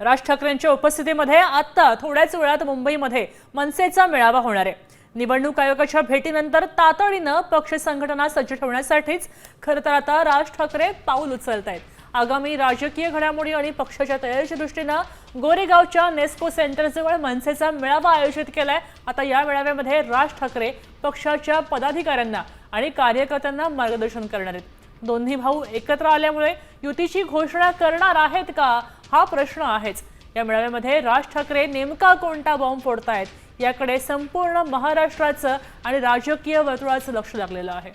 राज ठाकरेंच्या उपस्थितीमध्ये आता थोड्याच वेळात मुंबईमध्ये मनसेचा मेळावा होणार आहे। निवडणूक आयोगाच्या भेटीनंतर तातडीने पक्ष संघटना सज्ज ठेवण्यासाठीच खरं तर आता राज ठाकरे पाऊल उचलत आहेत। आगामी राजकीय घडामोडी आणि पक्षाच्या तयारीच्या दृष्टीने गोरेगावच्या नेस्को सेंटरजवळ मनसेचा मेळावा आयोजित केलाय। आता या मेळाव्यामध्ये राज ठाकरे पक्षाच्या पदाधिकाऱ्यांना आणि कार्यकर्त्यांना मार्गदर्शन करणार आहेत। दोन्ही भाऊ एकत्र आल्यामुळे युतीची घोषणा करणार आहेत का हा प्रश्न आहेच। या मेळाव्यामध्ये राज ठाकरे नेमका कोणता बॉम्ब फोडतायत याकडे संपूर्ण महाराष्ट्राचं आणि राजकीय वर्तुळाचं लक्ष लागलेलं आहे।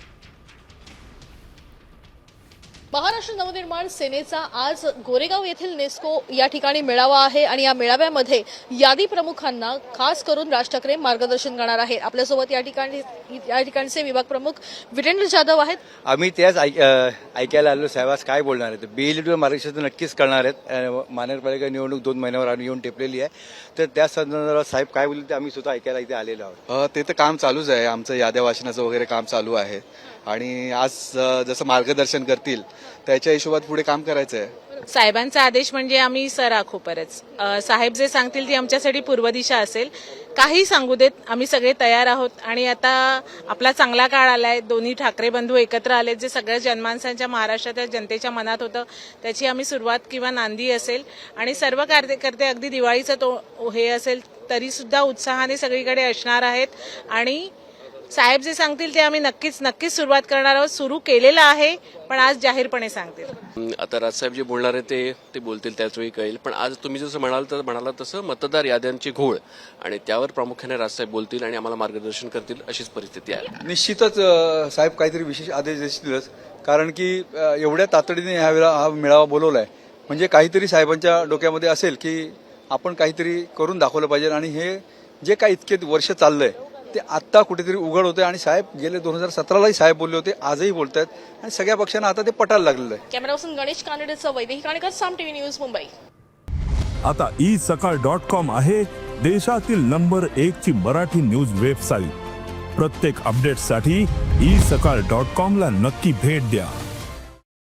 महाराष्ट्र नवनिर्माण सेनेचा आज गोरेगाव येथील नेस्को या ठिकाणी मेळावा आहे आणि या मेळाव्यामध्ये यादी प्रमुखांना खास करून राज ठाकरे मार्गदर्शन करणार आहेत। आपल्यासोबत या ठिकाणचे विभाग प्रमुख वीरेंद्र जाधव आहेत। आम्ही त्याच ऐकायला आलो साहेब आज काय बोलणार आहेत। बीएलडीवर मार्गदर्शन नक्कीच करणार आहेत। महानगरपालिका निवडणूक 2 महिन्यावर येऊन टेपलेली आहे, तर त्या संदर्भात साहेब काय बोलले ते आम्ही स्वतः ऐकायला इथे आलेलो आहोत। ते तर काम चालूच आहे, आमचं याद्या वाचनाचं वगैरे काम चालू आहे आणि आज जसं मार्गदर्शन करतील त्याच्या हिशोबात पुढे काम करायचं आहे। साहेबांचा आदेश म्हणजे आम्ही सर आखू परच साहेब जे सांगतील ती आमच्यासाठी पूर्व दिशा असेल। काही सांगू देत, आम्ही सगळे तयार आहोत आणि आता आपला चांगला काळ आलाय। दोन्ही ठाकरे बंधू एकत्र आलेत, जे सगळ्या जनमानसांच्या महाराष्ट्राच्या जनतेच्या मनात होतं त्याची आम्ही सुरुवात किंवा नांदी असेल आणि सर्व कार्यकर्ते अगदी दिवाळीचं तो हे असेल तरी सुद्धा उत्साहाने सगळीकडे असणार आहेत आणि साहेब जे सांगतील ते आम्ही नक्कीच सुरुवात करणार आहोत। सुरू केलेलं आहे पण आज जाहीरपणे सांगतील। आता राजसाहेब जे बोलणार आहे ते बोलतील त्याच वेळी कळेल। पण आज तुम्ही जसं म्हणालात तसं मतदार याद्यांची घोळ आणि त्यावर प्रामुख्याने राजसाहेब बोलतील आणि आम्हाला मार्गदर्शन करतील अशीच परिस्थिती आहे। निश्चितच साहेब काहीतरी विशेष आदेश देतीलच, कारण की एवढ्या तातडीने ह्यावेळेला हा मेळावा बोलवलाय म्हणजे काहीतरी साहेबांच्या डोक्यामध्ये असेल की आपण काहीतरी करून दाखवलं पाहिजे आणि हे जे काही इतके वर्ष चाललंय ते आता कुठेतरी उघड होते आणि साहेब गेले 2017लाही साहेब बोलले होते, आजही बोलतायत आणि सगळ्या पक्षांना आता ते पटायला लागलेलं आहे। कॅमेरा पर्सन गणेश कानडेसह वैदेही काणेकर, साम टीव्ही न्यूज, मुंबई। आता isakal.com आहे देशातील नंबर 1 ची मराठी न्यूज वेबसाईट। प्रत्येक अपडेटसाठी isakal.com ला नक्की भेट द्या।